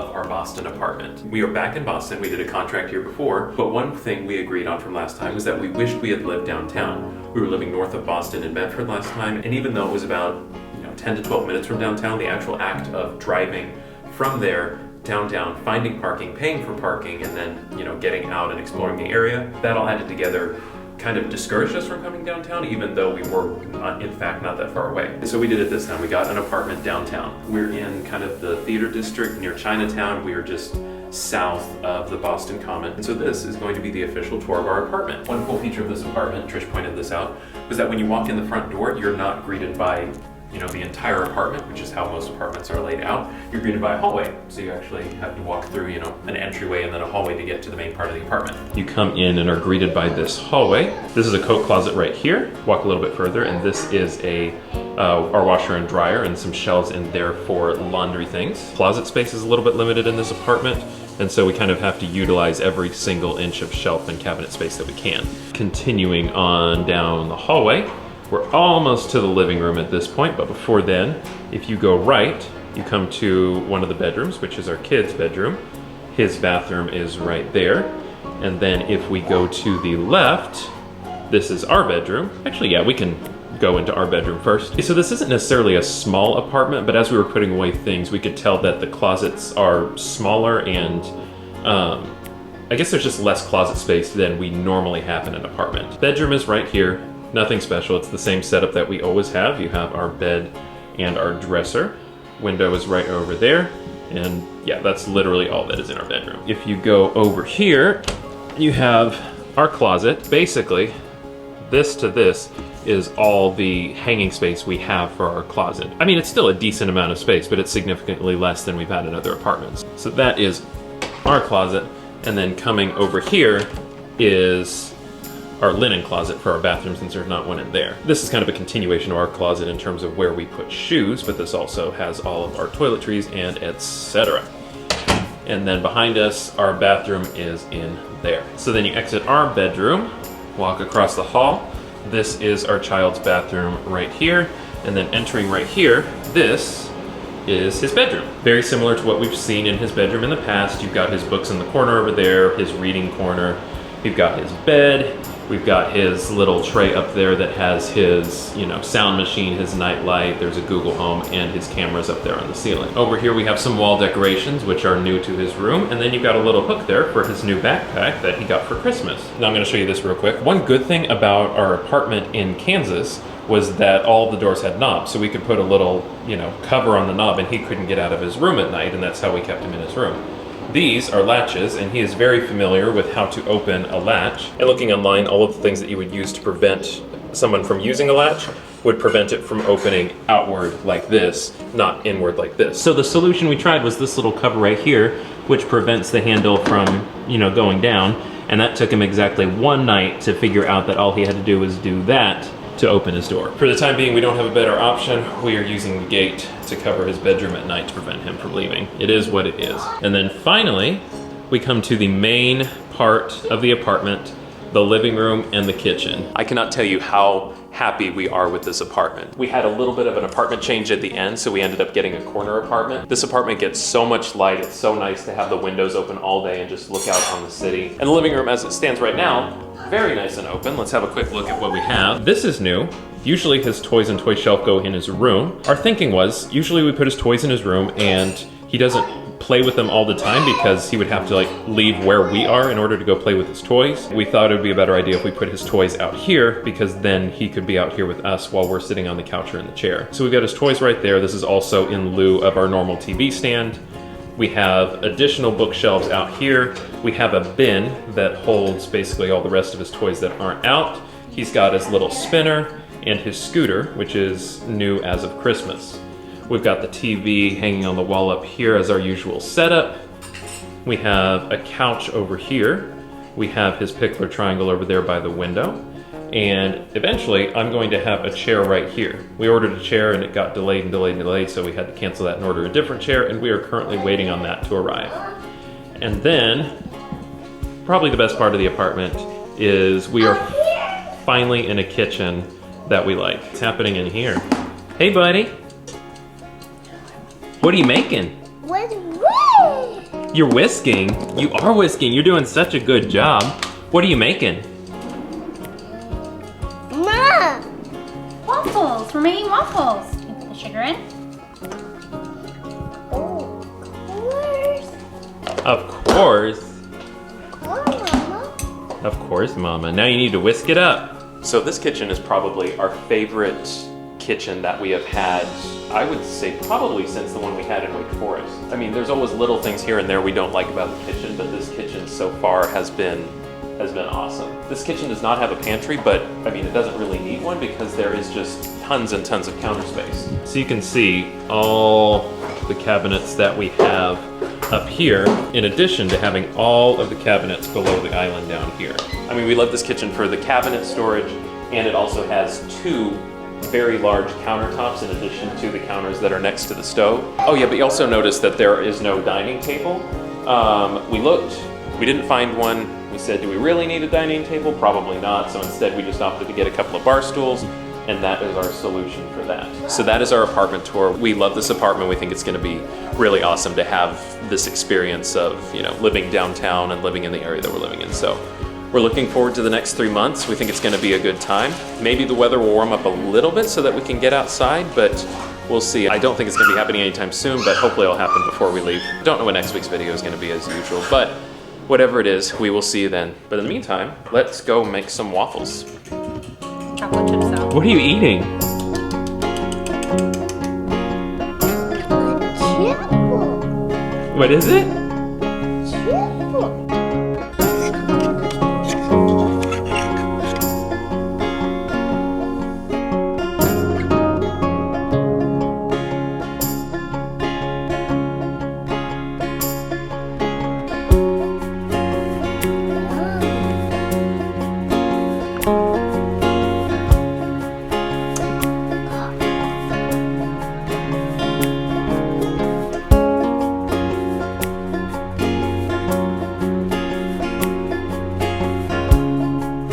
of our Boston apartment. We are back in Boston. We did a contract here before, but one thing we agreed on from last time was that we wished we had lived downtown. We were living north of Boston in Medford last time, and even though it was about 10 to 12 minutes from downtown, the actual act of driving from there downtown, finding parking, paying for parking, and then getting out and exploring the area, that all added together kind of discouraged us from coming downtown, even though we were in fact not that far away. So we did it this time. We got an apartment downtown. We're in kind of the theater district near Chinatown. We are just south of the Boston Common. And so this is going to be the official tour of our apartment. One cool feature of this apartment, Trish pointed this out, was that when you walk in the front door, you're not greeted by the entire apartment, which is how most apartments are laid out. You're greeted by a hallway. So you actually have to walk through, an entryway and then a hallway to get to the main part of the apartment. You come in and are greeted by this hallway. This is a coat closet right here. Walk a little bit further, and this is our washer and dryer and some shelves in there for laundry things. Closet space is a little bit limited in this apartment, and so we kind of have to utilize every single inch of shelf and cabinet space that we can. Continuing on down the hallway, we're almost to the living room at this point, but before then, if you go right, you come to one of the bedrooms, which is our kid's bedroom. His bathroom is right there. And then if we go to the left, this is our bedroom. Actually, yeah, we can go into our bedroom first. So this isn't necessarily a small apartment, but as we were putting away things, we could tell that the closets are smaller and I guess there's just less closet space than we normally have in an apartment. Bedroom is right here. Nothing special, it's the same setup that we always have. You have our bed and our dresser. Window is right over there, and yeah, that's literally all that is in our bedroom. If you go over here, you have our closet. Basically, this to this is all the hanging space we have for our closet. I mean, it's still a decent amount of space, but it's significantly less than we've had in other apartments. So that is our closet, and then coming over here is our linen closet for our bathroom, since there's not one in there. This is kind of a continuation of our closet in terms of where we put shoes, but this also has all of our toiletries and etc. And then behind us, our bathroom is in there. So then you exit our bedroom, walk across the hall. This is our child's bathroom right here. And then entering right here, this is his bedroom. Very similar to what we've seen in his bedroom in the past. You've got his books in the corner over there, his reading corner. You've got his bed. We've got his little tray up there that has his, sound machine, his night light. There's a Google Home and his cameras up there on the ceiling. Over here we have some wall decorations, which are new to his room. And then you've got a little hook there for his new backpack that he got for Christmas. Now I'm gonna show you this real quick. One good thing about our apartment in Kansas was that all the doors had knobs. So we could put a little, cover on the knob and he couldn't get out of his room at night, and that's how we kept him in his room. These are latches, and he is very familiar with how to open a latch. And looking online, all of the things that you would use to prevent someone from using a latch would prevent it from opening outward like this, not inward like this. So the solution we tried was this little cover right here, which prevents the handle from, going down. And that took him exactly one night to figure out that all he had to do was do that to open his door. For the time being, we don't have a better option. We are using the gate to cover his bedroom at night to prevent him from leaving. It is what it is. And then finally, we come to the main part of the apartment, the living room and the kitchen. I cannot tell you how happy we are with this apartment. We had a little bit of an apartment change at the end, so we ended up getting a corner apartment. This apartment gets so much light. It's so nice to have the windows open all day and just look out on the city. And the living room as it stands right now, very nice and open. Let's have a quick look at what we have. This is new. Usually his toys and toy shelf go in his room. Our thinking was, usually we put his toys in his room and he doesn't play with them all the time because he would have to leave where we are in order to go play with his toys. We thought it would be a better idea if we put his toys out here, because then he could be out here with us while we're sitting on the couch or in the chair. So we've got his toys right there. This is also in lieu of our normal TV stand. We have additional bookshelves out here. We have a bin that holds basically all the rest of his toys that aren't out. He's got his little spinner and his scooter, which is new as of Christmas. We've got the TV hanging on the wall up here as our usual setup. We have a couch over here. We have his pickler triangle over there by the window. And eventually, I'm going to have a chair right here. We ordered a chair and it got delayed, so we had to cancel that and order a different chair, and we are currently waiting on that to arrive. And then, probably the best part of the apartment is we are finally in a kitchen that we like. What's happening in here? Hey, buddy. What are you making? What's You're whisking? You are whisking. You're doing such a good job. What are you making? Mom! Waffles. We're making waffles. Can you put the sugar in? Oh, course. Of course. Mama. Of course, Mama. Now you need to whisk it up. So this kitchen is probably our favorite kitchen that we have had, I would say probably since the one we had in Wake Forest. I mean, there's always little things here and there we don't like about the kitchen, but this kitchen so far has been awesome. This kitchen does not have a pantry, but I mean, it doesn't really need one because there is just tons and tons of counter space. So you can see all the cabinets that we have up here, in addition to having all of the cabinets below the island down here. I mean, we love this kitchen for the cabinet storage, and it also has two very large countertops in addition to the counters that are next to the stove. Oh yeah, but you also notice that there is no dining table. We looked, we didn't find one. We said, do we really need a dining table? Probably not, so instead we just opted to get a couple of bar stools, and that is our solution for that. So that is our apartment tour. We love this apartment. We think it's gonna be really awesome to have this experience of, you know, living downtown and living in the area that we're living in. So we're looking forward to the next 3 months. We think it's gonna be a good time. Maybe the weather will warm up a little bit so that we can get outside, but we'll see. I don't think it's gonna be happening anytime soon, but hopefully it'll happen before we leave. Don't know what next week's video is gonna be as usual, but whatever it is, we will see you then. But in the meantime, let's go make some waffles. Chocolate chips though. What are you eating? Chipple. What is it? Chipple.